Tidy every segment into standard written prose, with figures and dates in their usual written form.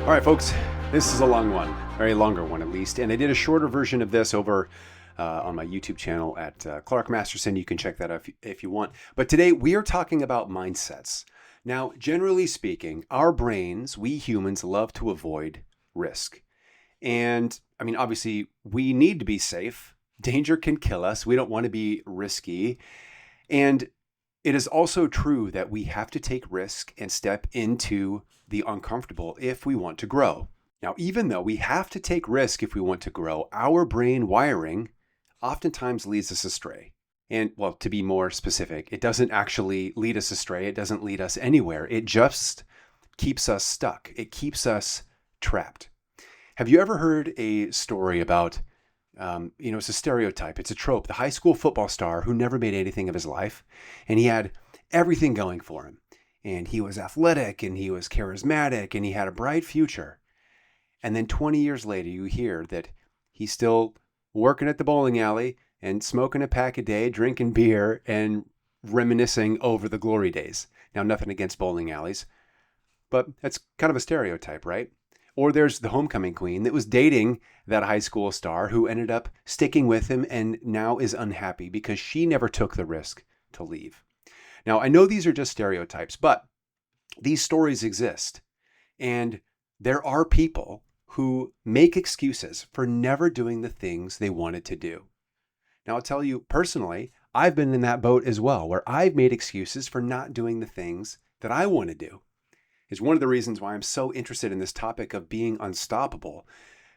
All right, folks, this is a long one, very longer one at least, and I did a shorter version of this over on my YouTube channel at Clark Masterson. You can check that out if you want. But today we are talking about mindsets. Now, generally speaking, our brains, we humans, love to avoid risk. And I mean, obviously, we need to be safe. Danger can kill us. We don't want to be risky. And it is also true that we have to take risk and step into the uncomfortable if we want to grow. Now, even though we have to take risk if we want to grow, our brain wiring oftentimes leads us astray. And well, to be more specific, it doesn't actually lead us astray. It doesn't lead us anywhere. It just keeps us stuck. It keeps us trapped. Have you ever heard a story about, it's a stereotype, it's a trope, the high school football star who never made anything of his life, and he had everything going for him. And he was athletic, and he was charismatic, and he had a bright future. And then 20 years later, you hear that he's still working at the bowling alley and smoking a pack a day, drinking beer, and reminiscing over the glory days. Now, nothing against bowling alleys, but that's kind of a stereotype, right? Or there's the homecoming queen that was dating that high school star who ended up sticking with him and now is unhappy because she never took the risk to leave. Now, I know these are just stereotypes, but these stories exist. And there are people who make excuses for never doing the things they wanted to do. Now, I'll tell you personally, I've been in that boat as well, where I've made excuses for not doing the things that I want to do. It's one of the reasons why I'm so interested in this topic of being unstoppable,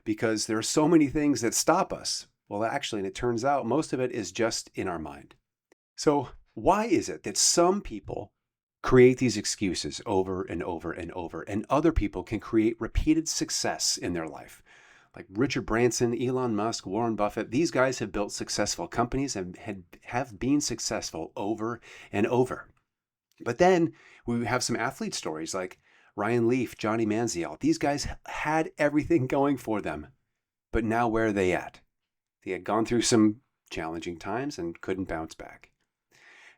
because there are so many things that stop us. Well, actually, and it turns out most of it is just in our mind. So why is it that some people create these excuses over and over and over, and other people can create repeated success in their life? Like Richard Branson, Elon Musk, Warren Buffett, these guys have built successful companies and have been successful over and over. But then we have some athlete stories like Ryan Leaf, Johnny Manziel. These guys had everything going for them, but now where are they at? They had gone through some challenging times and couldn't bounce back.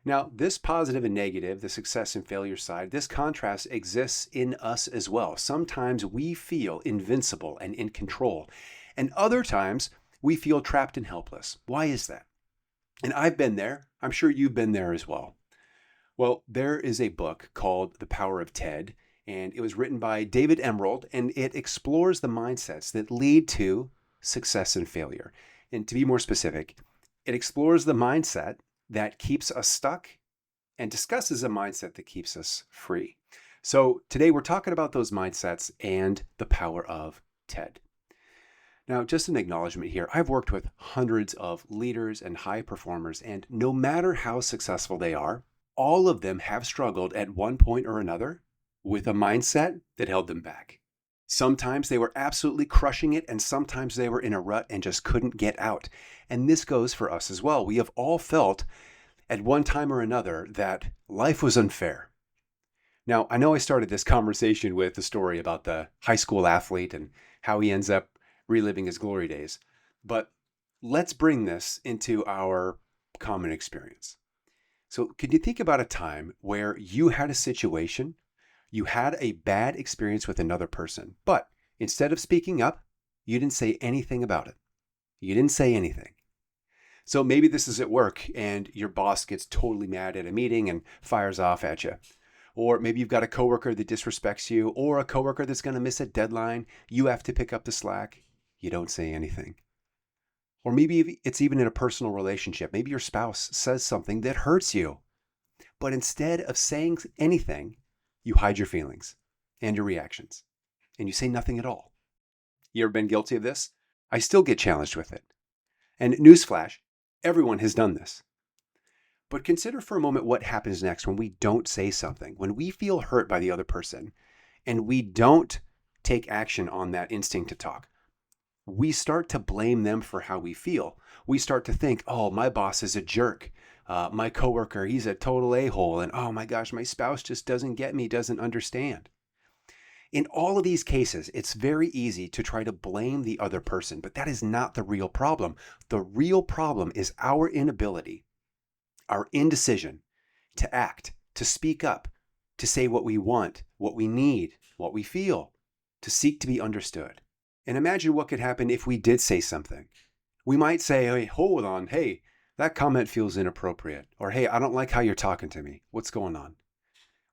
Now, this positive and negative, the success and failure side, this contrast exists in us as well. Sometimes we feel invincible and in control, and other times we feel trapped and helpless. Why is that? And I've been there. I'm sure you've been there as well. Well, there is a book called The Power of TED, and it was written by David Emerald, and it explores the mindsets that lead to success and failure. And to be more specific, it explores the mindset that keeps us stuck and discusses a mindset that keeps us free. So today we're talking about those mindsets and the power of TED. Now, just an acknowledgement here. I've worked with hundreds of leaders and high performers, and no matter how successful they are, all of them have struggled at one point or another with a mindset that held them back. Sometimes they were absolutely crushing it, and sometimes they were in a rut and just couldn't get out. And this goes for us as well. We have all felt at one time or another that life was unfair. Now, I know I started this conversation with the story about the high school athlete and how he ends up reliving his glory days, but let's bring this into our common experience. So can you think about a time where you had a situation, you had a bad experience with another person, but instead of speaking up, you didn't say anything about it. You didn't say anything. So maybe this is at work and your boss gets totally mad at a meeting and fires off at you. Or maybe you've got a coworker that disrespects you, or a coworker that's going to miss a deadline. You have to pick up the slack. You don't say anything. Or maybe it's even in a personal relationship. Maybe your spouse says something that hurts you. But instead of saying anything, you hide your feelings and your reactions, and you say nothing at all. You ever been guilty of this? I still get challenged with it. And newsflash, everyone has done this. But consider for a moment what happens next when we don't say something, when we feel hurt by the other person, and we don't take action on that instinct to talk. We start to blame them for how we feel. We start to think, oh, my boss is a jerk. My coworker, he's a total a-hole. And oh my gosh, my spouse just doesn't get me, doesn't understand. In all of these cases, it's very easy to try to blame the other person, but that is not the real problem. The real problem is our inability, our indecision to act, to speak up, to say what we want, what we need, what we feel. to seek to be understood. And imagine what could happen if we did say something. We might say, hey, hold on, hey, that comment feels inappropriate. Or, hey, I don't like how you're talking to me. What's going on?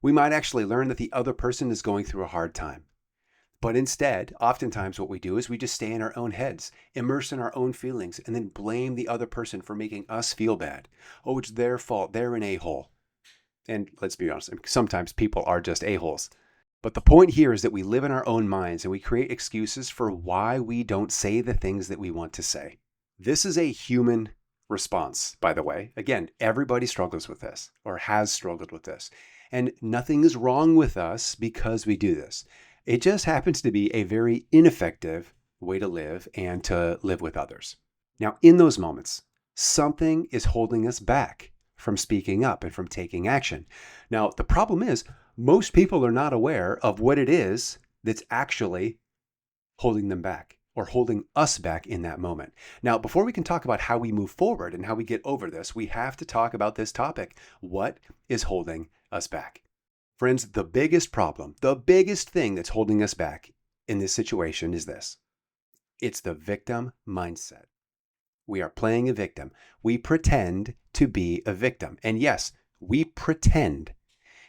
We might actually learn that the other person is going through a hard time. But instead, oftentimes what we do is we just stay in our own heads, immerse in our own feelings, and then blame the other person for making us feel bad. Oh, it's their fault. They're an a-hole. And let's be honest, sometimes people are just a-holes. But the point here is that we live in our own minds and we create excuses for why we don't say the things that we want to say. This is a human response, by the way. Again, everybody struggles with this or has struggled with this. And nothing is wrong with us because we do this. It just happens to be a very ineffective way to live and to live with others. Now, in those moments, something is holding us back from speaking up and from taking action. Now, the problem is most people are not aware of what it is that's actually holding them back or holding us back in that moment. Now, before we can talk about how we move forward and how we get over this, we have to talk about this topic. What is holding us back? Friends, the biggest problem, the biggest thing that's holding us back in this situation is this. It's the victim mindset. We are playing a victim. We pretend to be a victim. And yes, we pretend.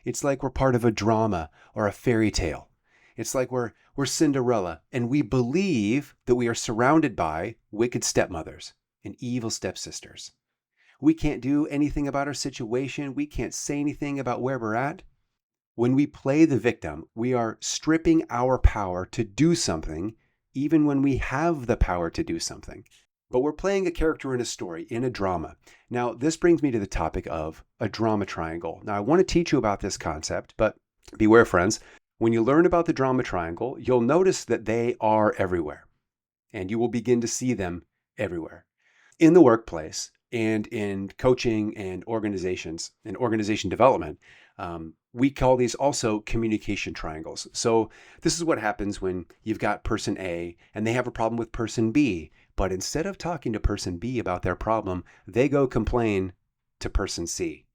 It's like we're part of a drama or a fairy tale. It's like we're Cinderella and we believe that we are surrounded by wicked stepmothers and evil stepsisters. We can't do anything about our situation. We can't say anything about where we're at. When we play the victim, we are stripping our power to do something, even when we have the power to do something. But we're playing a character in a story, in a drama. Now, this brings me to the topic of a drama triangle. Now, I want to teach you about this concept, but beware, friends. When you learn about the drama triangle, you'll notice that they are everywhere, and you will begin to see them everywhere. In the workplace and in coaching and organizations and organization development, we call these also communication triangles. So this is what happens when you've got person A and they have a problem with person B, but instead of talking to person B about their problem, they go complain to person C.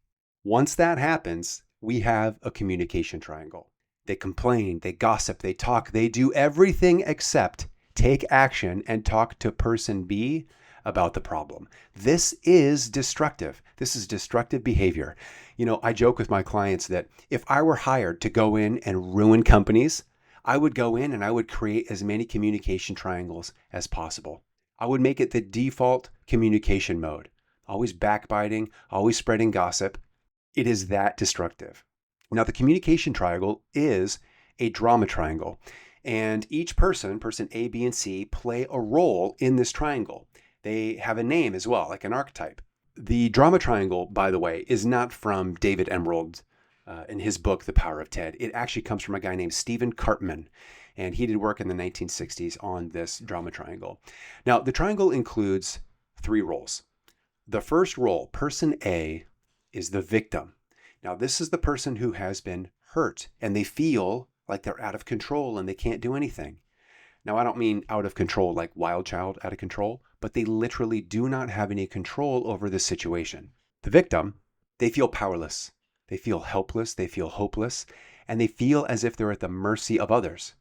Once that happens, we have a communication triangle. They complain, they gossip, they talk, they do everything except take action and talk to person B about the problem. This is destructive. This is destructive behavior. You know, I joke with my clients that if I were hired to go in and ruin companies, I would go in and I would create as many communication triangles as possible. I would make it the default communication mode. Always backbiting, always spreading gossip. It is that destructive. Now, the communication triangle is a drama triangle, and each person A, B, and C, play a role in this triangle. They have a name as well, like an archetype. The drama triangle, by the way, is not from David Emerald in his book, The Power of TED. It actually comes from a guy named Stephen Karpman, and he did work in the 1960s on this drama triangle. Now, the triangle includes 3 roles. The first role, person A, is the victim. Now, this is the person who has been hurt, and they feel like they're out of control and they can't do anything. Now, I don't mean out of control like wild child out of control, but they literally do not have any control over the situation. The victim, they feel powerless. They feel helpless. They feel hopeless. And they feel as if they're at the mercy of others.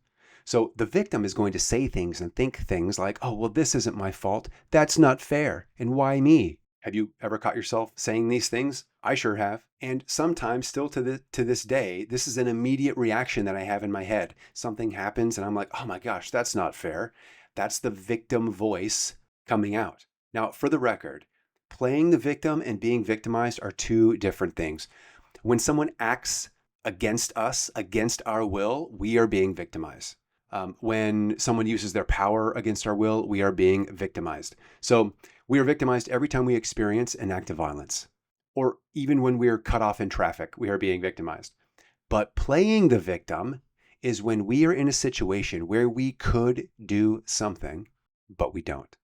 So the victim is going to say things and think things like, oh, well, this isn't my fault. That's not fair. And why me? Have you ever caught yourself saying these things? I sure have. And sometimes still to this day, this is an immediate reaction that I have in my head. Something happens and I'm like, oh my gosh, that's not fair. That's the victim voice coming out. Now, for the record, playing the victim and being victimized are 2 different things. When someone acts against us, against our will, we are being victimized. When someone uses their power against our will, we are being victimized. So we are victimized every time we experience an act of violence, or even when we are cut off in traffic, we are being victimized. But playing the victim is when we are in a situation where we could do something, but we don't.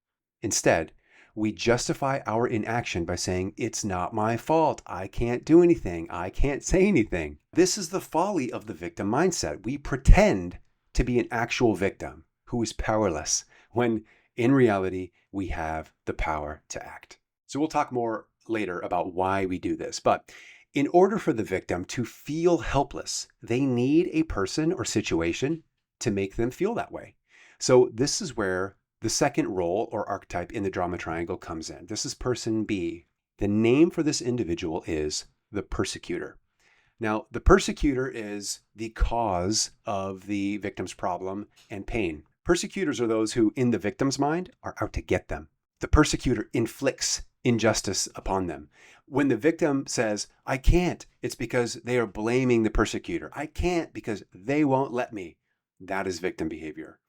Instead, we justify our inaction by saying, it's not my fault. I can't do anything. I can't say anything. This is the folly of the victim mindset. We pretend to be an actual victim who is powerless when in reality, we have the power to act. So we'll talk more later about why we do this. But in order for the victim to feel helpless, they need a person or situation to make them feel that way. So this is where the second role or archetype in the drama triangle comes in. This is person B. The name for this individual is the persecutor. Now, the persecutor is the cause of the victim's problem and pain. Persecutors are those who, in the victim's mind, are out to get them. The persecutor inflicts injustice upon them. When the victim says, I can't, it's because they are blaming the persecutor. I can't because they won't let me. That is victim behavior.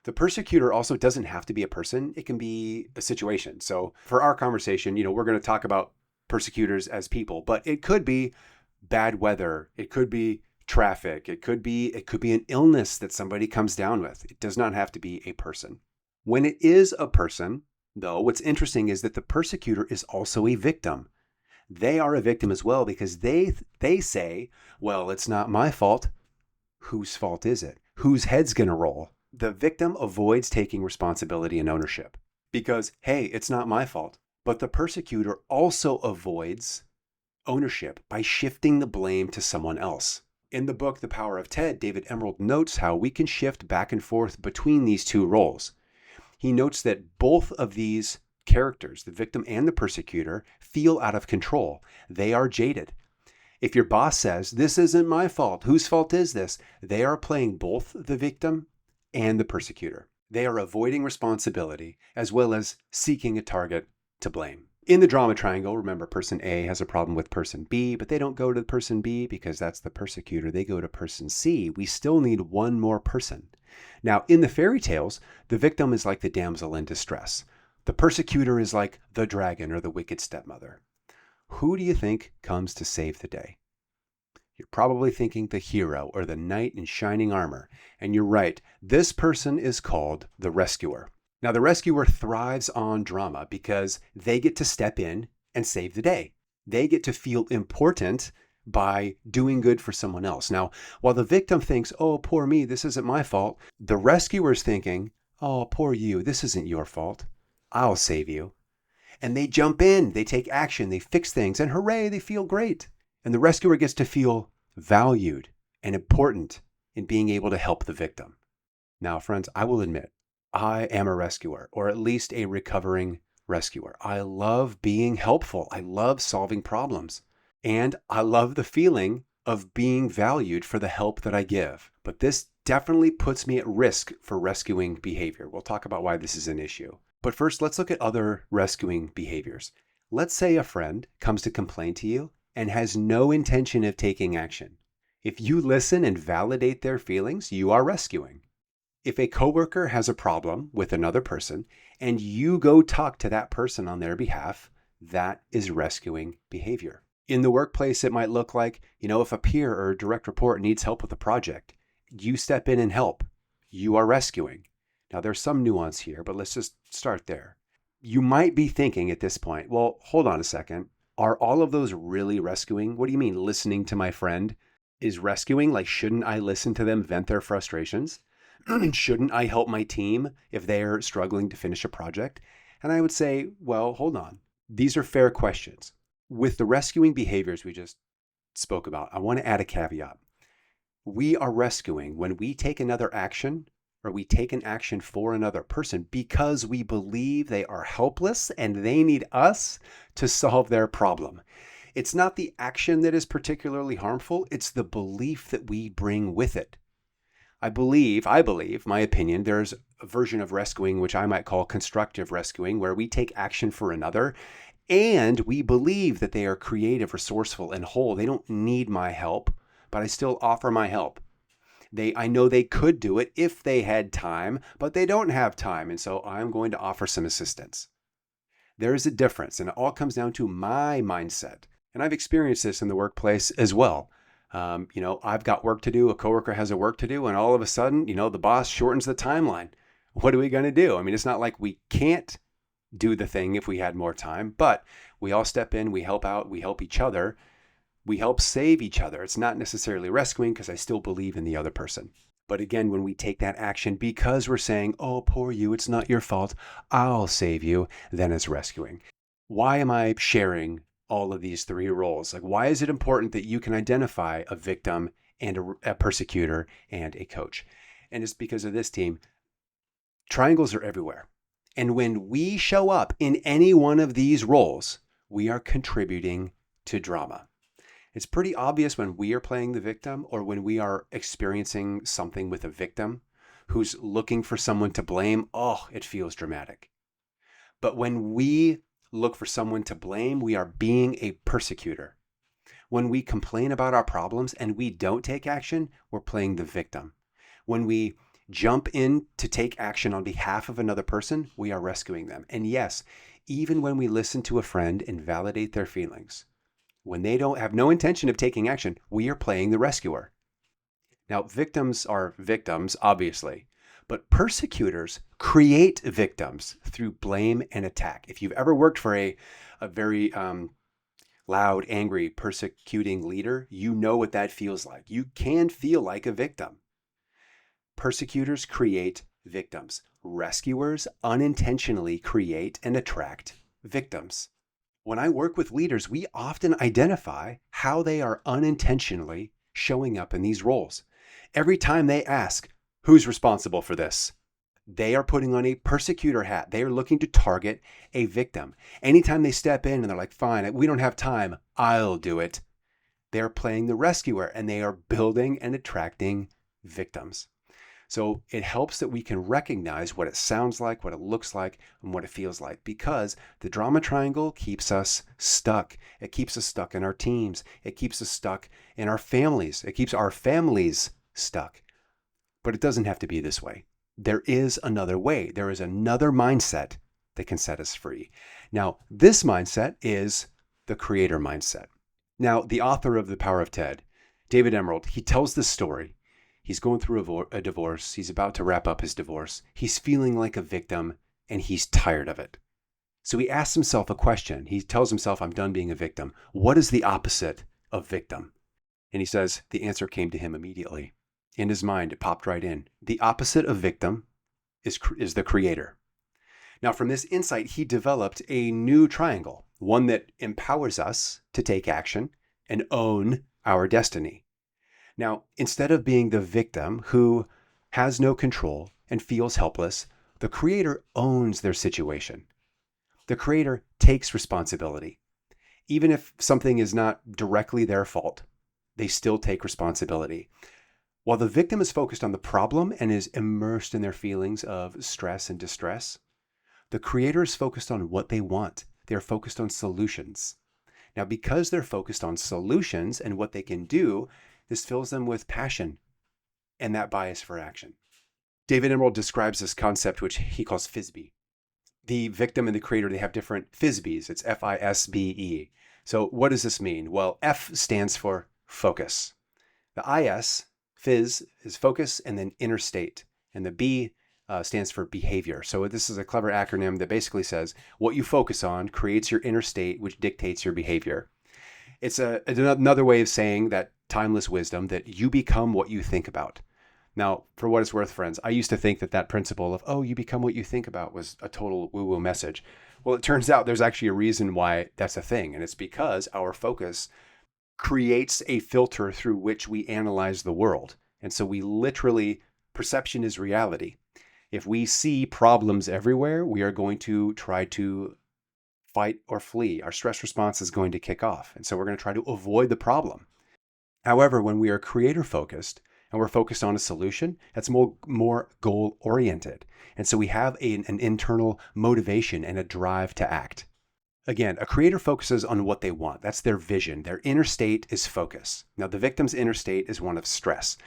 The persecutor also doesn't have to be a person. It can be a situation. So for our conversation, we're going to talk about persecutors as people, but it could be bad weather. It could be traffic. It could be an illness that somebody comes down with. It does not have to be a person. When it is a person, though, what's interesting is that the persecutor is also a victim. They are a victim as well because they say, well, it's not my fault. Whose fault is it? Whose head's going to roll? The victim avoids taking responsibility and ownership because, hey, it's not my fault. But the persecutor also avoids ownership by shifting the blame to someone else. In the book, The Power of Ted, David Emerald notes how we can shift back and forth between these two roles. He notes that both of these characters, the victim and the persecutor, feel out of control. They are jaded. If your boss says, this isn't my fault, whose fault is this? They are playing both the victim and the persecutor. They are avoiding responsibility as well as seeking a target to blame. In the drama triangle, remember, person A has a problem with person B, but they don't go to person B because that's the persecutor. They go to person C. We still need one more person. Now, in the fairy tales, the victim is like the damsel in distress. The persecutor is like the dragon or the wicked stepmother. Who do you think comes to save the day? You're probably thinking the hero or the knight in shining armor. And you're right, this person is called the rescuer. Now, the rescuer thrives on drama because they get to step in and save the day. They get to feel important by doing good for someone else. Now, while the victim thinks, oh, poor me, this isn't my fault, the rescuer's thinking, oh, poor you, this isn't your fault. I'll save you. And they jump in, they take action, they fix things, and hooray, they feel great. And the rescuer gets to feel valued and important in being able to help the victim. Now, friends, I will admit, I am a rescuer, or at least a recovering rescuer. I love being helpful. I love solving problems. And I love the feeling of being valued for the help that I give. But this definitely puts me at risk for rescuing behavior. We'll talk about why this is an issue. But first, let's look at other rescuing behaviors. Let's say a friend comes to complain to you and has no intention of taking action. If you listen and validate their feelings, you are rescuing. If a coworker has a problem with another person and you go talk to that person on their behalf, that is rescuing behavior. In the workplace, it might look like, if a peer or a direct report needs help with a project, you step in and help. You are rescuing. Now, there's some nuance here, but let's just start there. You might be thinking at this point, well, hold on a second. Are all of those really rescuing? What do you mean listening to my friend is rescuing? Like, shouldn't I listen to them vent their frustrations? Shouldn't I help my team if they're struggling to finish a project? And I would say, well, hold on. These are fair questions. With the rescuing behaviors we just spoke about, I want to add a caveat. We are rescuing when we take another action or we take an action for another person because we believe they are helpless and they need us to solve their problem. It's not the action that is particularly harmful, it's the belief that we bring with it. I believe, my opinion, there's a version of rescuing which I might call constructive rescuing, where we take action for another and we believe that they are creative, resourceful, and whole. They don't need my help, but I still offer my help. I know they could do it if they had time, but they don't have time, and so I'm going to offer some assistance. There is a difference, and it all comes down to my mindset. And I've experienced this in the workplace as well. I've got work to do, a coworker has a work to do, and all of a sudden, the boss shortens the timeline. What are we going to do? I mean, it's not like we can't do the thing if we had more time, but we all step in, we help out, we help each other. We help save each other. It's not necessarily rescuing because I still believe in the other person. But again, when we take that action because we're saying, oh, poor you, it's not your fault, I'll save you, then it's rescuing. Why am I sharing all of these three roles? Like, why is it important that you can identify a victim and a persecutor and a coach? And it's because of this, team. Triangles are everywhere. And when we show up in any one of these roles, we are contributing to drama. It's pretty obvious when we are playing the victim or when we are experiencing something with a victim who's looking for someone to blame. Oh, it feels dramatic. But when we look for someone to blame, we are being a persecutor. When we complain about our problems and we don't take action, we're playing the victim. When we jump in to take action on behalf of another person, we are rescuing them. And yes, even when we listen to a friend and validate their feelings, when they don't have no intention of taking action, we are playing the rescuer. Now, victims are victims, obviously, but persecutors create victims through blame and attack. If you've ever worked for a very loud, angry, persecuting leader, you know what that feels like. You can feel like a victim. Persecutors create victims. Rescuers unintentionally create and attract victims. When I work with leaders, we often identify how they are unintentionally showing up in these roles. Every time they ask, who's responsible for this? They are putting on a persecutor hat. They are looking to target a victim. Anytime they step in and they're like, fine, we don't have time, I'll do it. They're playing the rescuer and they are building and attracting victims. So it helps that we can recognize what it sounds like, what it looks like, and what it feels like, because the drama triangle keeps us stuck. It keeps us stuck in our teams. It keeps us stuck in our families. It keeps our families stuck. But it doesn't have to be this way. There is another way. There is another mindset that can set us free. Now, this mindset is the creator mindset. Now, the author of The Power of Ted, David Emerald, he tells this story. He's going through a divorce. He's about to wrap up his divorce. He's feeling like a victim and he's tired of it. So he asks himself a question. He tells himself, I'm done being a victim. What is the opposite of victim? And he says, the answer came to him immediately. In his mind, it popped right in. The opposite of victim is the creator. Now, from this insight, he developed a new triangle, one that empowers us to take action and own our destiny. Now, instead of being the victim who has no control and feels helpless, the creator owns their situation. The creator takes responsibility. Even if something is not directly their fault, they still take responsibility. While the victim is focused on the problem and is immersed in their feelings of stress and distress, the creator is focused on what they want. They're focused on solutions. Now, because they're focused on solutions and what they can do, this fills them with passion and that bias for action. David Emerald describes this concept, which he calls FISBE. The victim and the creator, they have different FISBEs. It's FISBE. So what does this mean? Well, F stands for focus. The IS, FIS, is focus, and then inner state. And the B stands for behavior. So this is a clever acronym that basically says what you focus on creates your inner state, which dictates your behavior. It's another way of saying that timeless wisdom that you become what you think about. Now, for what it's worth, friends, I used to think that principle of, you become what you think about was a total woo-woo message. Well, it turns out there's actually a reason why that's a thing. And it's because our focus creates a filter through which we analyze the world. And so we literally, perception is reality. If we see problems everywhere, we are going to try to fight or flee. Our stress response is going to kick off. And so we're going to try to avoid the problem. However, when we are creator focused and we're focused on a solution, that's more goal oriented. And so we have an internal motivation and a drive to act. Again, a creator focuses on what they want. That's their vision. Their inner state is focus. Now, the victim's inner state is one of stress.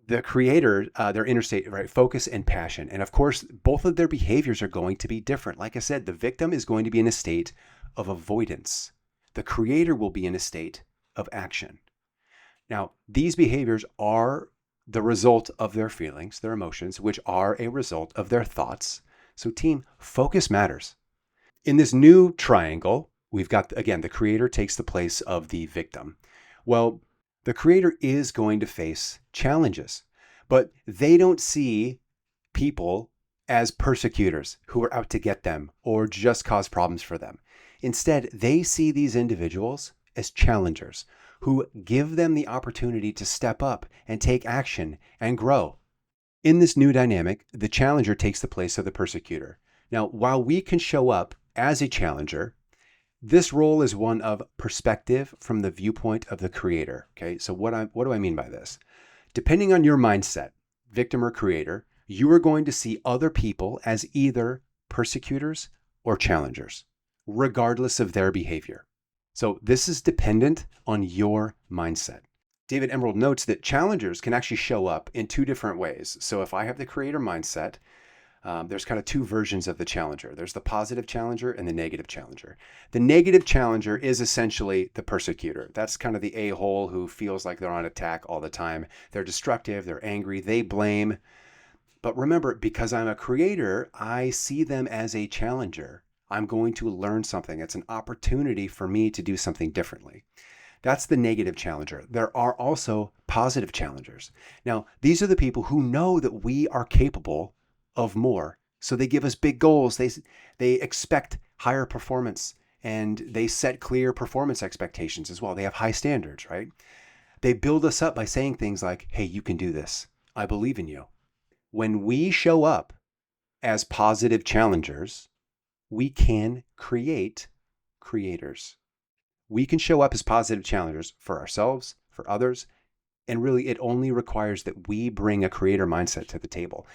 The creator, their inner state, right, focus and passion. And of course, both of their behaviors are going to be different. Like I said, the victim is going to be in a state of avoidance. The creator will be in a state of action. Now, these behaviors are the result of their feelings, their emotions, which are a result of their thoughts. So team, focus matters. In this new triangle, we've got, again, the creator takes the place of the victim. Well, the creator is going to face challenges, but they don't see people as persecutors who are out to get them or just cause problems for them. Instead, they see these individuals as challengers who give them the opportunity to step up and take action and grow. In this new dynamic, the challenger takes the place of the persecutor. Now, while we can show up as a challenger, this role is one of perspective from the viewpoint of the creator. Okay, so what do I mean by this? Depending on your mindset, victim or creator, you are going to see other people as either persecutors or challengers, regardless of their behavior. So this is dependent on your mindset. David Emerald notes that challengers can actually show up in two different ways. So if I have the creator mindset, there's kind of two versions of the challenger. There's the positive challenger and the negative challenger. The negative challenger is essentially the persecutor. That's kind of the a-hole who feels like they're on attack all the time. They're destructive, they're angry, they blame. But remember, because I'm a creator, I see them as a challenger. I'm going to learn something. It's an opportunity for me to do something differently. That's the negative challenger. There are also positive challengers. Now, these are the people who know that we are capable of more. So they give us big goals. They expect higher performance, and they set clear performance expectations as well. They have high standards, right? They build us up by saying things like, hey, you can do this. I believe in you. When we show up as positive challengers, we can create creators. We can show up as positive challengers for ourselves, for others, and really it only requires that we bring a creator mindset to the table.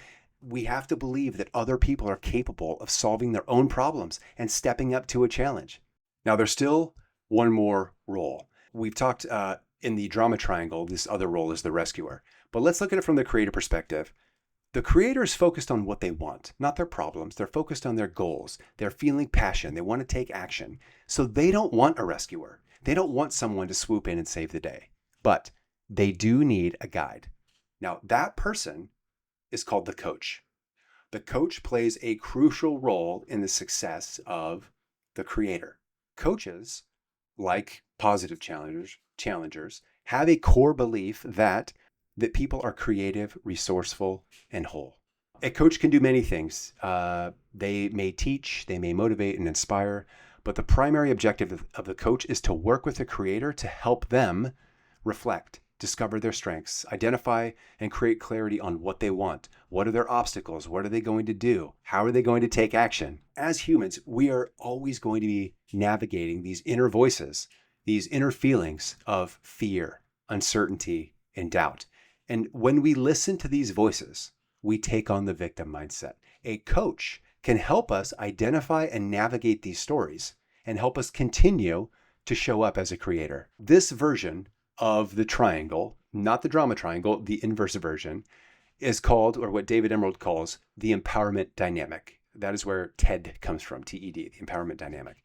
We have to believe that other people are capable of solving their own problems and stepping up to a challenge. Now, there's still one more role. We've talked in the drama triangle, this other role is the rescuer. But let's look at it from the creator perspective. The creator is focused on what they want, not their problems. They're focused on their goals. They're feeling passion. They want to take action. So they don't want a rescuer. They don't want someone to swoop in and save the day. But they do need a guide. Now, that person is called the coach. The coach plays a crucial role in the success of the creator. Coaches, like positive challengers, have a core belief that people are creative, resourceful, and whole. A coach can do many things. They may teach, they may motivate and inspire, but the primary objective of the coach is to work with the creator to help them reflect, discover their strengths, identify and create clarity on what they want. What are their obstacles? What are they going to do? How are they going to take action? As humans, we are always going to be navigating these inner voices, these inner feelings of fear, uncertainty, and doubt. And when we listen to these voices, we take on the victim mindset. A coach can help us identify and navigate these stories and help us continue to show up as a creator. This version of the triangle, not the drama triangle, the inverse version, is called, or what David Emerald calls, the empowerment dynamic. That is where TED comes from, TED, the empowerment dynamic.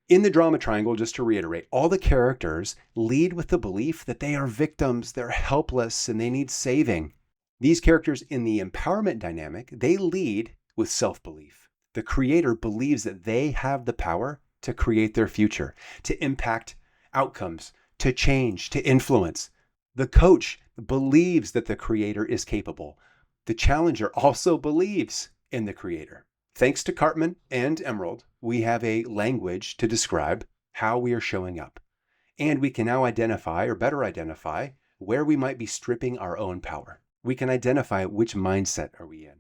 In the drama triangle, just to reiterate, all the characters lead with the belief that they are victims, they're helpless, and they need saving. These characters in the empowerment dynamic, they lead with self-belief. The creator believes that they have the power to create their future, to impact outcomes, to change, to influence. The coach believes that the creator is capable. The challenger also believes in the creator. Thanks to Cartman and Emerald, we have a language to describe how we are showing up. And we can now identify, or better identify, where we might be stripping our own power. We can identify which mindset are we in.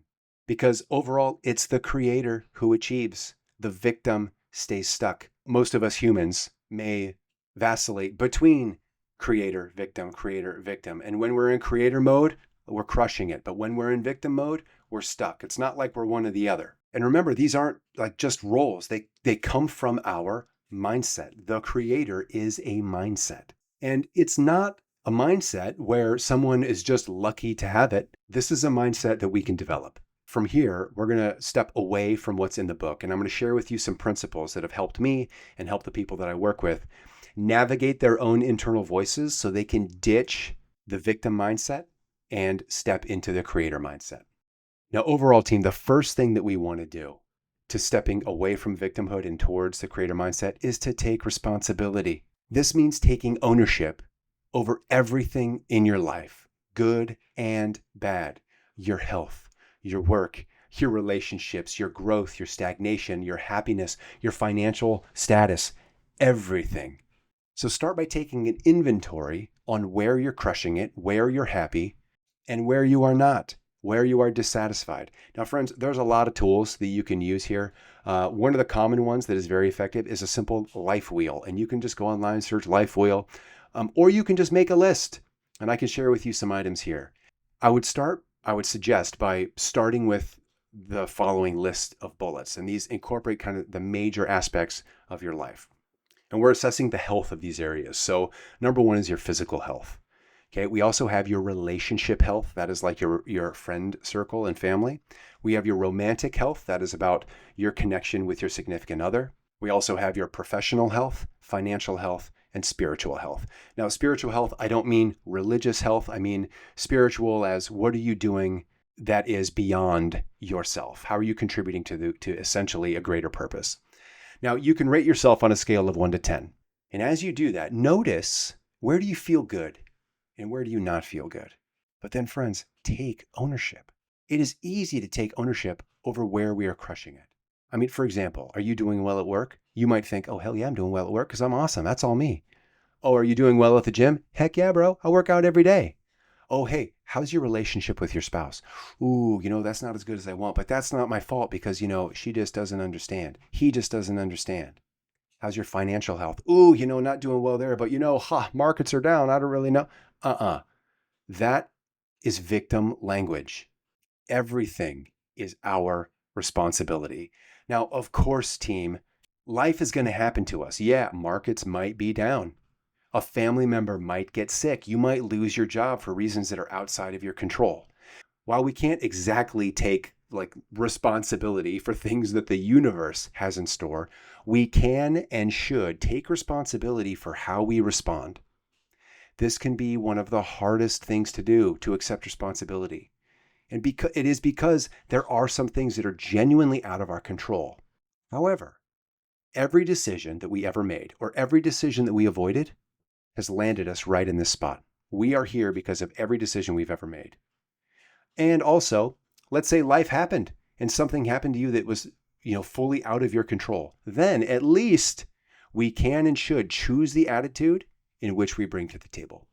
Because overall, it's the creator who achieves. The victim stays stuck. Most of us humans may vacillate between creator, victim. And when we're in creator mode, we're crushing it. But when we're in victim mode, we're stuck. It's not like we're one or the other. And remember, these aren't like just roles. They come from our mindset. The creator is a mindset. And it's not a mindset where someone is just lucky to have it. This is a mindset that we can develop. From here, we're going to step away from what's in the book, and I'm going to share with you some principles that have helped me and helped the people that I work with navigate their own internal voices so they can ditch the victim mindset and step into the creator mindset. Now, overall, team, the first thing that we want to do to stepping away from victimhood and towards the creator mindset is to take responsibility. This means taking ownership over everything in your life, good and bad, your health, your work, your relationships, your growth, your stagnation, your happiness, your financial status, everything. So start by taking an inventory on where you're crushing it, where you're happy, and where you are not. where you are dissatisfied. Now, friends, there's a lot of tools that you can use here. One of the common ones that is very effective is a simple life wheel. And you can just go online, search life wheel, or you can just make a list. And I can share with you some items here. I would suggest by starting with the following list of bullets. And these incorporate kind of the major aspects of your life. And we're assessing the health of these areas. So number one is your physical health. Okay, we also have your relationship health. That is like your friend circle and family. We have your romantic health. That is about your connection with your significant other. We also have your professional health, financial health, and spiritual health. Now, spiritual health, I don't mean religious health. I mean spiritual as what are you doing that is beyond yourself? How are you contributing to essentially a greater purpose? Now, you can rate yourself on a scale of 1 to 10. And as you do that, notice where do you feel good? And where do you not feel good? But then, friends, take ownership. It is easy to take ownership over where we are crushing it. I mean, for example, are you doing well at work? You might think, oh, hell yeah, I'm doing well at work because I'm awesome. That's all me. Oh, are you doing well at the gym? Heck yeah, bro. I work out every day. Oh, hey, how's your relationship with your spouse? Ooh, that's not as good as I want, but that's not my fault because, she just doesn't understand. He just doesn't understand. How's your financial health? Ooh, not doing well there, but markets are down. I don't really know. That is victim language. Everything is our responsibility. Now, of course, team, life is going to happen to us. Yeah, markets might be down. A family member might get sick. You might lose your job for reasons that are outside of your control. While we can't exactly take responsibility for things that the universe has in store, we can and should take responsibility for how we respond. This can be one of the hardest things to do, to accept responsibility. And it is because there are some things that are genuinely out of our control. However, every decision that we ever made or every decision that we avoided has landed us right in this spot. We are here because of every decision we've ever made. And also, let's say life happened and something happened to you that was, fully out of your control. Then at least we can and should choose the attitude in which we bring to the table.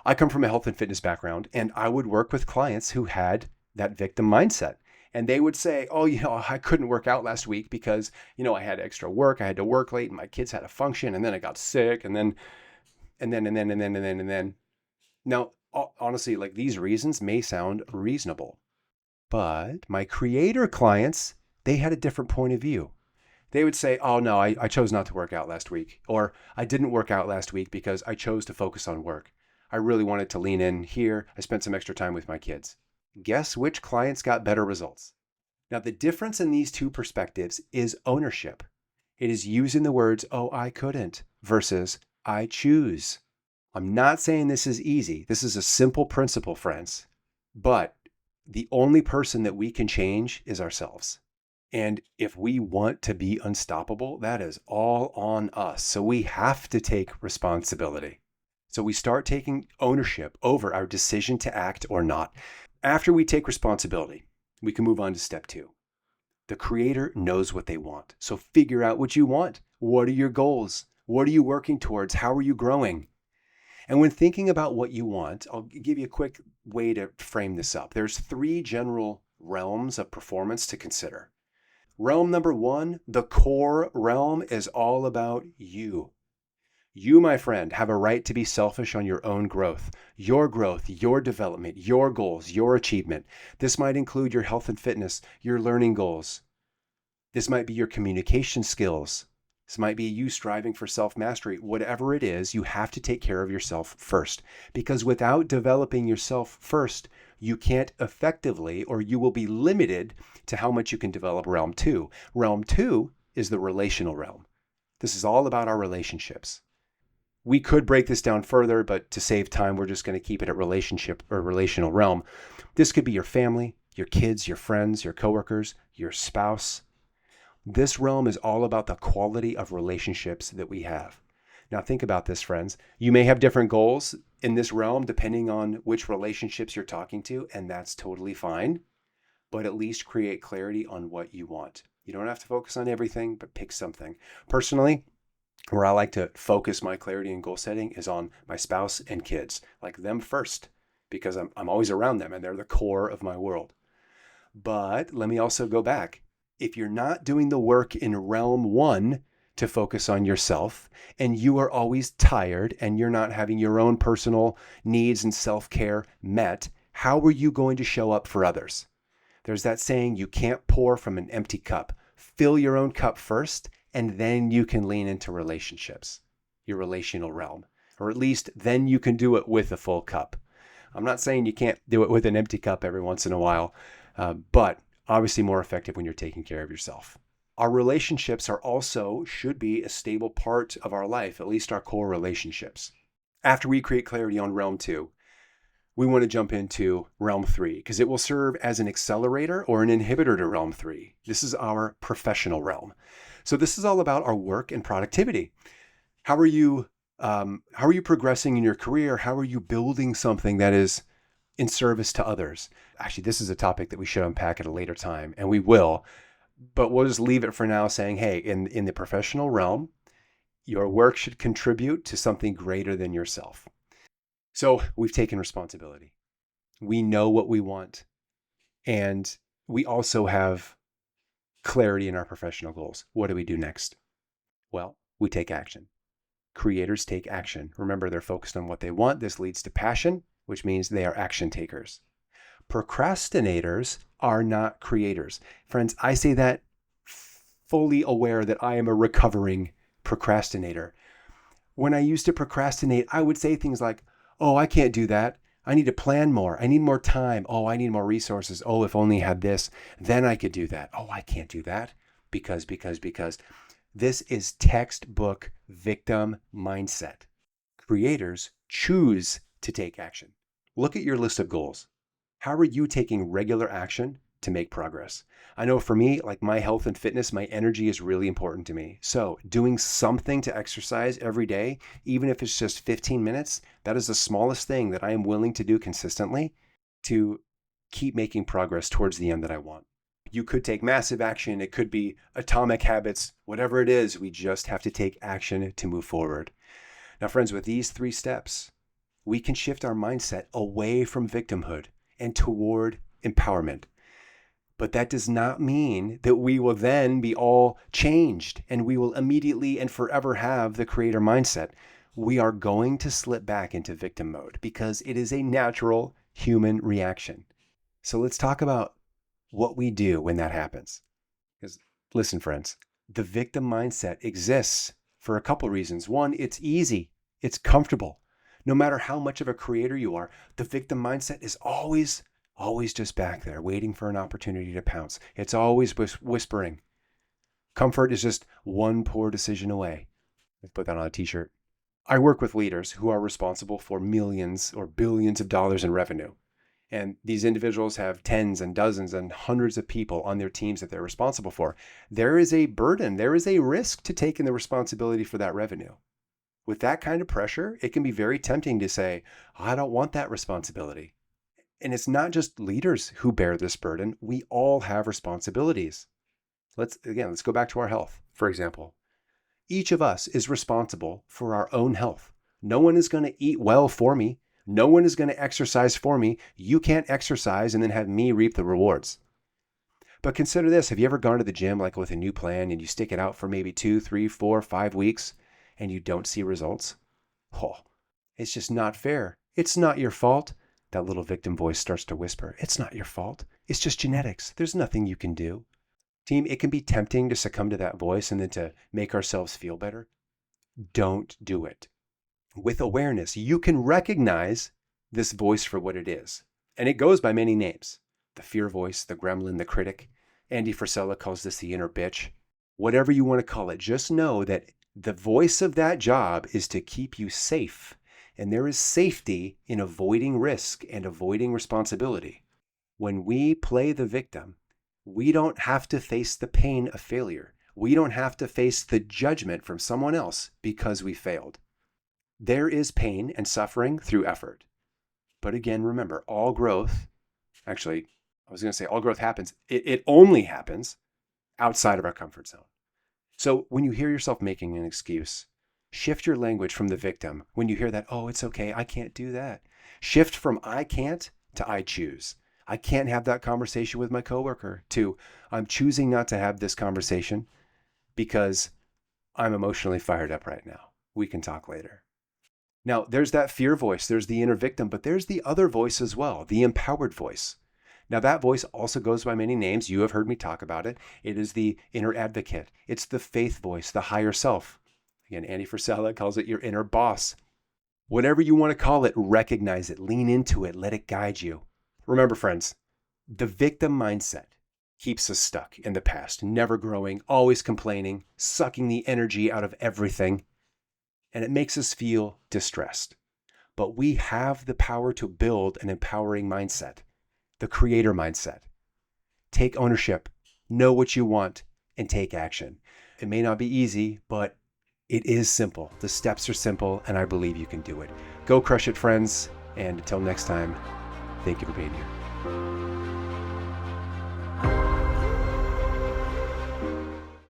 I come from a health and fitness background, and I would work with clients who had that victim mindset. And they would say, oh, I couldn't work out last week because, I had extra work. I had to work late and my kids had a function and then I got sick and then. Now, honestly, these reasons may sound reasonable, but my creator clients, they had a different point of view. They would say, oh no, I chose not to work out last week. Or I didn't work out last week because I chose to focus on work. I really wanted to lean in here. I spent some extra time with my kids. Guess which clients got better results? Now, the difference in these two perspectives is ownership. It is using the words, oh, I couldn't versus I choose. I'm not saying this is easy. This is a simple principle, friends. But the only person that we can change is ourselves. And if we want to be unstoppable, that is all on us. So we have to take responsibility. So we start taking ownership over our decision to act or not. After we take responsibility, we can move on to step 2. The creator knows what they want. So figure out what you want. What are your goals? What are you working towards? How are you growing? And when thinking about what you want, I'll give you a quick way to frame this up. There's 3 general realms of performance to consider. Realm number 1, the core realm, is all about you. You, my friend, have a right to be selfish on your own growth, your development, your goals, your achievement. This might include your health and fitness, your learning goals. This might be your communication skills. This might be you striving for self-mastery. Whatever it is, you have to take care of yourself first. Because without developing yourself first, you can't effectively, or you will be limited to how much you can develop realm 2. Realm 2 is the relational realm. This is all about our relationships. We could break this down further, but to save time, we're just going to keep it at relationship or relational realm. This could be your family, your kids, your friends, your coworkers, your spouse. This realm is all about the quality of relationships that we have. Now think about this, friends. You may have different goals in this realm depending on which relationships you're talking to, and that's totally fine. But at least create clarity on what you want. You don't have to focus on everything, but pick something. Personally, where I like to focus my clarity and goal setting is on my spouse and kids, like them first. because I'm always around them and they're the core of my world. But let me also go back. If you're not doing the work in realm 1 to focus on yourself, and you are always tired and you're not having your own personal needs and self-care met, how are you going to show up for others? There's that saying, you can't pour from an empty cup. Fill your own cup first, and then you can lean into relationships, your relational realm, or at least then you can do it with a full cup. I'm not saying you can't do it with an empty cup every once in a while, but obviously more effective when you're taking care of yourself. Our relationships should be a stable part of our life, at least our core relationships. After we create clarity on realm 2, we want to jump into realm 3 because it will serve as an accelerator or an inhibitor to realm 3. This is our professional realm. So this is all about our work and productivity. How are you progressing in your career? How are you building something that is in service to others? Actually, this is a topic that we should unpack at a later time, and we will, but we'll just leave it for now saying, hey, in the professional realm, your work should contribute to something greater than yourself. So we've taken responsibility. We know what we want, and we also have clarity in our professional goals. What do we do next? Well, we take action. Creators take action. Remember, they're focused on what they want. This leads to passion, which means they are action takers. Procrastinators are not creators. Friends, I say that fully aware that I am a recovering procrastinator. When I used to procrastinate, I would say things like, oh, I can't do that. I need to plan more. I need more time. Oh, I need more resources. Oh, if only I had this, then I could do that. Oh, I can't do that because. This is textbook victim mindset. Creators choose to take action. Look at your list of goals. How are you taking regular action to make progress? I know for me, like my health and fitness, my energy is really important to me. So doing something to exercise every day, even if it's just 15 minutes, that is the smallest thing that I am willing to do consistently to keep making progress towards the end that I want. You could take massive action. It could be atomic habits, whatever it is. We just have to take action to move forward. Now, friends, with these 3 steps, we can shift our mindset away from victimhood and toward empowerment. But that does not mean that we will then be all changed and we will immediately and forever have the creator mindset. We are going to slip back into victim mode because it is a natural human reaction. So let's talk about what we do when that happens. Because listen, friends, the victim mindset exists for a couple reasons. One, it's easy. It's comfortable. No matter how much of a creator you are, the victim mindset is always just back there waiting for an opportunity to pounce. It's always whispering. Comfort is just one poor decision away. Let's put that on a t-shirt. I work with leaders who are responsible for millions or billions of dollars in revenue. And these individuals have tens and dozens and hundreds of people on their teams that they're responsible for. There is a burden. There is a risk to taking the responsibility for that revenue. With that kind of pressure, it can be very tempting to say, I don't want that responsibility. And it's not just leaders who bear this burden. We all have responsibilities. Let's go back to our health, for example. Each of us is responsible for our own health. No one is going to eat well for me. No one is going to exercise for me. You can't exercise and then have me reap the rewards. But consider this. Have you ever gone to the gym like with a new plan and you stick it out for maybe 2, 3, 4, 5 weeks and you don't see results? Oh, it's just not fair. It's not your fault. That little victim voice starts to whisper, it's not your fault. It's just genetics. There's nothing you can do. Team, it can be tempting to succumb to that voice and then to make ourselves feel better. Don't do it. With awareness, you can recognize this voice for what it is. And it goes by many names. The fear voice, the gremlin, the critic. Andy Frisella calls this the inner bitch. Whatever you want to call it, just know that the voice of that job is to keep you safe. And there is safety in avoiding risk and avoiding responsibility. When we play the victim, we don't have to face the pain of failure. We don't have to face the judgment from someone else because we failed. There is pain and suffering through effort. But again, remember, all growth happens. It only happens outside of our comfort zone. So when you hear yourself making an excuse, Shift your language from the victim when you hear that, oh, it's okay, I can't do that. Shift from I can't to I choose. I can't have that conversation with my coworker to I'm choosing not to have this conversation because I'm emotionally fired up right now. We can talk later. Now, there's that fear voice, there's the inner victim, but there's the other voice as well, the empowered voice. Now, that voice also goes by many names. You have heard me talk about it. It is the inner advocate. It's the faith voice, the higher self. Again, Andy Frisella calls it your inner boss. Whatever you want to call it, recognize it, lean into it, let it guide you. Remember, friends, the victim mindset keeps us stuck in the past, never growing, always complaining, sucking the energy out of everything, and it makes us feel distressed. But we have the power to build an empowering mindset, the creator mindset. Take ownership, know what you want, and take action. It may not be easy, but it is simple. The steps are simple, and I believe you can do it. Go crush it, friends. And until next time, thank you for being here.